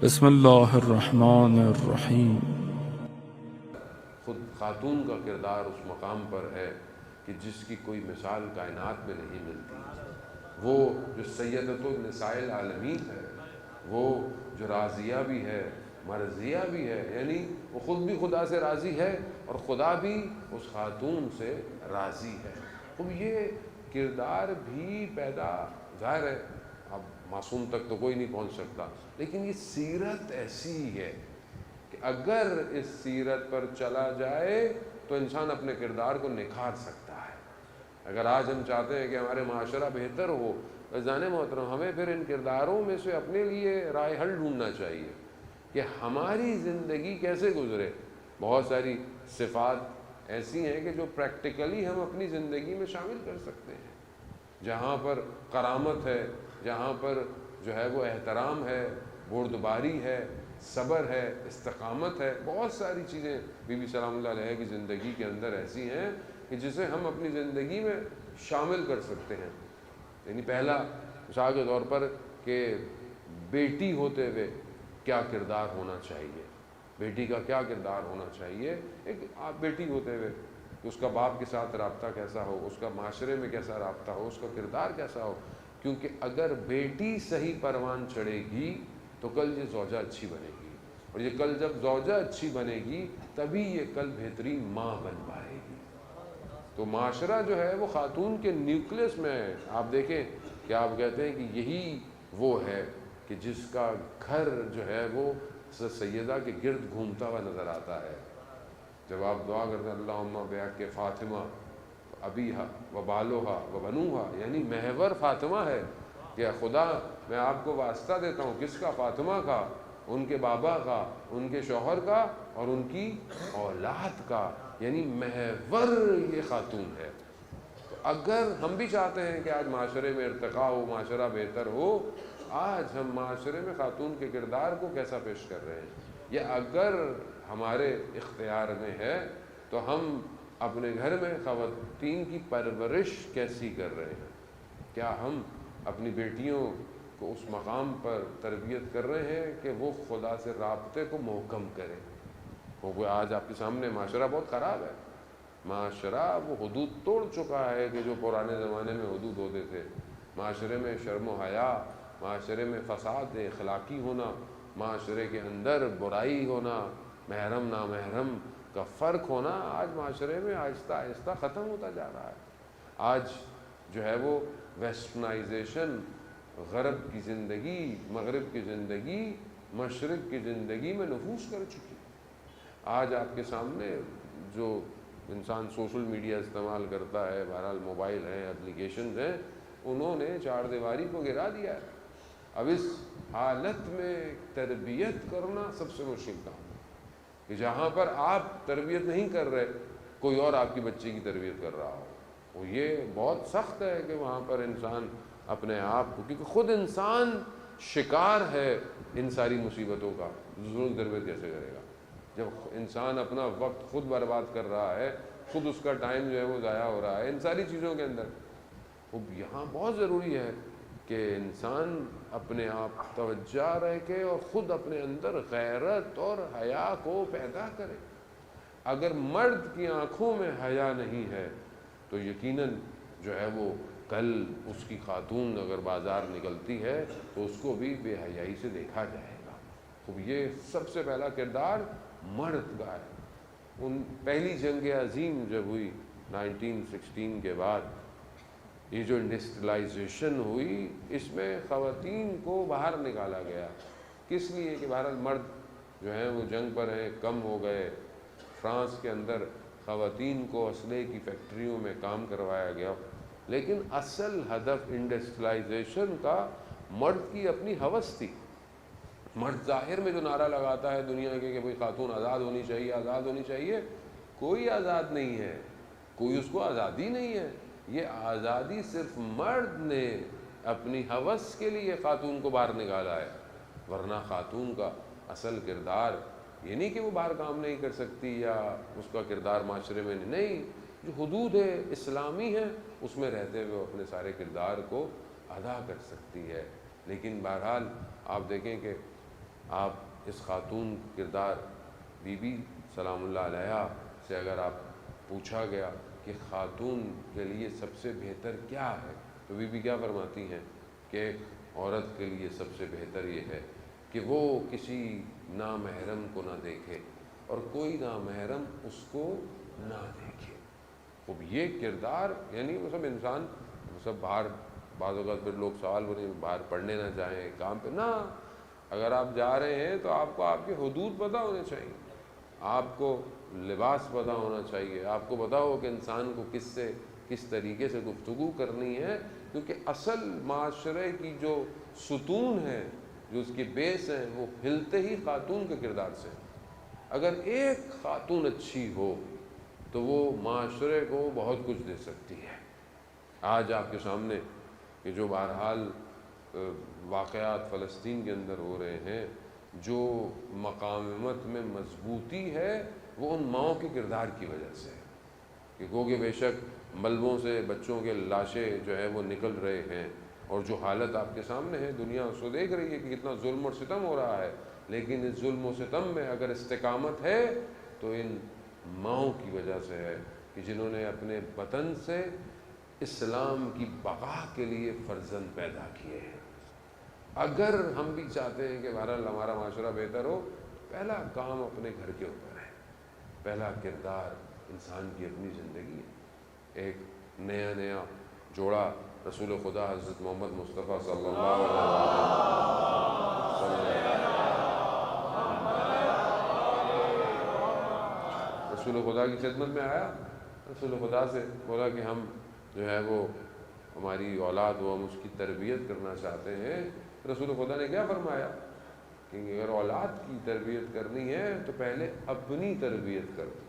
بسم اللہ الرحمن الرحیم۔ خود خاتون کا کردار اس مقام پر ہے کہ جس کی کوئی مثال کائنات میں نہیں ملتی۔ وہ جو سیدۃ النساء العالمین ہے، وہ جو راضیہ بھی ہے، مرضیہ بھی ہے، یعنی وہ خود بھی خدا سے راضی ہے اور خدا بھی اس خاتون سے راضی ہے۔ اب یہ کردار بھی پیدا، ظاہر ہے اب معصوم تک تو کوئی نہیں پہنچ سکتا، لیکن یہ سیرت ایسی ہے کہ اگر اس سیرت پر چلا جائے تو انسان اپنے کردار کو نکھار سکتا ہے۔ اگر آج ہم چاہتے ہیں کہ ہمارے معاشرہ بہتر ہو، عزیزان محترم، ہمیں پھر ان کرداروں میں سے اپنے لیے رائے حل ڈھونڈنا چاہیے کہ ہماری زندگی کیسے گزرے۔ بہت ساری صفات ایسی ہیں کہ جو پریکٹیکلی ہم اپنی زندگی میں شامل کر سکتے ہیں، جہاں پر کرامت ہے، جہاں پر جو ہے وہ احترام ہے، بردباری ہے، صبر ہے، استقامت ہے۔ بہت ساری چیزیں بی بی سلام اللہ علیہ کی زندگی کے اندر ایسی ہیں کہ جسے ہم اپنی زندگی میں شامل کر سکتے ہیں۔ یعنی پہلا مثال کے طور پر کہ بیٹی ہوتے ہوئے کیا کردار ہونا چاہیے، بیٹی کا کیا کردار ہونا چاہیے۔ ایک بیٹی ہوتے ہوئے اس کا باپ کے ساتھ رابطہ کیسا ہو، اس کا معاشرے میں کیسا رابطہ ہو، اس کا کردار کیسا ہو، کیونکہ اگر بیٹی صحیح پروان چڑھے گی تو کل یہ زوجہ اچھی بنے گی، اور یہ کل جب زوجہ اچھی بنے گی تبھی یہ کل بہترین ماں بن پائے گی۔ تو معاشرہ جو ہے وہ خاتون کے نیوکلس میں ہے۔ آپ دیکھیں کہ آپ کہتے ہیں کہ یہی وہ ہے کہ جس کا گھر جو ہے وہ سیدہ کے گرد گھومتا ہوا نظر آتا ہے۔ جب آپ دعا کرتے ہیں اللہم بحق فاطمہ ابیہا و بالوہا و بنوہا، یعنی محور فاطمہ ہے کہ خدا میں آپ کو واسطہ دیتا ہوں، کس کا؟ فاطمہ کا، ان کے بابا کا، ان کے شوہر کا اور ان کی اولاد کا، یعنی محور یہ خاتون ہے۔ تو اگر ہم بھی چاہتے ہیں کہ آج معاشرے میں ارتقاء ہو، معاشرہ بہتر ہو، آج ہم معاشرے میں خاتون کے کردار کو کیسا پیش کر رہے ہیں، یہ اگر ہمارے اختیار میں ہے تو ہم اپنے گھر میں خواتین کی پرورش کیسی کر رہے ہیں۔ کیا ہم اپنی بیٹیوں کو اس مقام پر تربیت کر رہے ہیں کہ وہ خدا سے رابطے کو محکم کریں؟ کیونکہ آج آپ کے سامنے معاشرہ بہت خراب ہے، معاشرہ وہ حدود توڑ چکا ہے کہ جو پرانے زمانے میں حدود ہوتے تھے۔ معاشرے میں شرم و حیا، معاشرے میں فساد اخلاقی ہونا، معاشرے کے اندر برائی ہونا، محرم نامحرم کا فرق ہونا، آج معاشرے میں آہستہ آہستہ ختم ہوتا جا رہا ہے۔ آج جو ہے وہ ویسٹرنائزیشن، غرب کی زندگی، مغرب کی زندگی مشرق کی زندگی میں نفوذ کر چکی۔ آج آپ کے سامنے جو انسان سوشل میڈیا استعمال کرتا ہے، بہرحال موبائل ہیں، اپلیکیشنز ہیں، انہوں نے چار دیواری کو گرا دیا ہے۔ اب اس حالت میں تربیت کرنا سب سے مشکل کام ہے کہ جہاں پر آپ تربیت نہیں کر رہے، کوئی اور آپ کی بچی کی تربیت کر رہا ہو، وہ یہ بہت سخت ہے کہ وہاں پر انسان اپنے آپ کو، کیونکہ خود انسان شکار ہے ان ساری مصیبتوں کا، ضرور تربیت کیسے کرے گا؟ جب انسان اپنا وقت خود برباد کر رہا ہے، خود اس کا ٹائم جو ہے وہ ضائع ہو رہا ہے ان ساری چیزوں کے اندر۔ اب یہاں بہت ضروری ہے کہ انسان اپنے آپ توجہ رہ کے اور خود اپنے اندر غیرت اور حیا کو پیدا کرے۔ اگر مرد کی آنکھوں میں حیا نہیں ہے تو یقیناً جو ہے وہ کل اس کی خاتون اگر بازار نکلتی ہے تو اس کو بھی بے حیائی سے دیکھا جائے گا۔ اب یہ سب سے پہلا کردار مرد کا ہے۔ ان پہلی جنگ عظیم جب ہوئی 1916 کے بعد، یہ جو انڈسٹریلائزیشن ہوئی، اس میں خواتین کو باہر نکالا گیا۔ کس لیے؟ کہ بہرحال مرد جو ہیں وہ جنگ پر ہیں، کم ہو گئے۔ فرانس کے اندر خواتین کو اسلحے کی فیکٹریوں میں کام کروایا گیا، لیکن اصل ہدف انڈسٹریلائزیشن کا مرد کی اپنی ہوس تھی۔ مرد ظاہر میں جو نعرہ لگاتا ہے دنیا کے کہ بھئی خاتون آزاد ہونی چاہیے، آزاد ہونی چاہیے، کوئی آزاد نہیں ہے، کوئی اس کو آزادی نہیں ہے۔ یہ آزادی صرف مرد نے اپنی ہوس کے لیے خاتون کو باہر نکالا ہے، ورنہ خاتون کا اصل کردار یہ نہیں کہ وہ باہر کام نہیں کر سکتی یا اس کا کردار معاشرے میں نہیں، جو حدود ہے اسلامی ہے اس میں رہتے ہوئے وہ اپنے سارے کردار کو ادا کر سکتی ہے۔ لیکن بہرحال آپ دیکھیں کہ آپ اس خاتون کردار بی بی سلام اللہ علیہا سے اگر آپ پوچھا گیا کہ خاتون کے لیے سب سے بہتر کیا ہے تو بی بی کیا فرماتی ہیں کہ عورت کے لیے سب سے بہتر یہ ہے کہ وہ کسی نامحرم کو نہ دیکھے اور کوئی نامحرم اس کو نہ دیکھے۔ اب یہ کردار یعنی وہ سب انسان وہ سب باہر بعض اوقات پھر لوگ سوال بولیں باہر پڑھنے نہ جائیں کام پہ نہ، اگر آپ جا رہے ہیں تو آپ کو آپ کے حدود پتہ ہونے چاہیے، آپ کو لباس پتہ ہونا چاہیے، آپ کو پتہ ہو کہ انسان کو کس طریقے سے گفتگو کرنی ہے، کیونکہ اصل معاشرے کی جو ستون ہے جو اس کی بیس ہیں وہ ہلتے ہی خاتون کے کردار سے۔ اگر ایک خاتون اچھی ہو تو وہ معاشرے کو بہت کچھ دے سکتی ہے۔ آج آپ کے سامنے کہ جو بہرحال واقعات فلسطین کے اندر ہو رہے ہیں، جو مقاومت میں مضبوطی ہے وہ ان ماؤں کے کردار کی وجہ سے ہے کہ گو کہ بے شک ملبوں سے بچوں کے لاشیں جو ہے وہ نکل رہے ہیں اور جو حالت آپ کے سامنے ہے دنیا اس کو دیکھ رہی ہے کہ کتنا ظلم اور ستم ہو رہا ہے، لیکن اس ظلم و ستم میں اگر استقامت ہے تو ان ماؤں کی وجہ سے ہے کہ جنہوں نے اپنے وطن سے اسلام کی بقا کے لیے فرزند پیدا کیے ہیں۔ اگر ہم بھی چاہتے ہیں کہ بہرحال ہمارا معاشرہ بہتر ہو، پہلا کام اپنے گھر کے اوپر ہے، پہلا کردار انسان کی اپنی زندگی ہے۔ ایک نیا جوڑا رسول خدا حضرت محمد مصطفیٰ صلی اللہ علیہ وسلم رسول خدا کی خدمت میں آیا، رسول خدا سے بولا کہ ہم جو ہے وہ ہماری اولاد ہو ہم اس کی تربیت کرنا چاہتے ہیں۔ رسول خدا نے کیا فرمایا کہ اگر اولاد کی تربیت کرنی ہے تو پہلے اپنی تربیت کر دو۔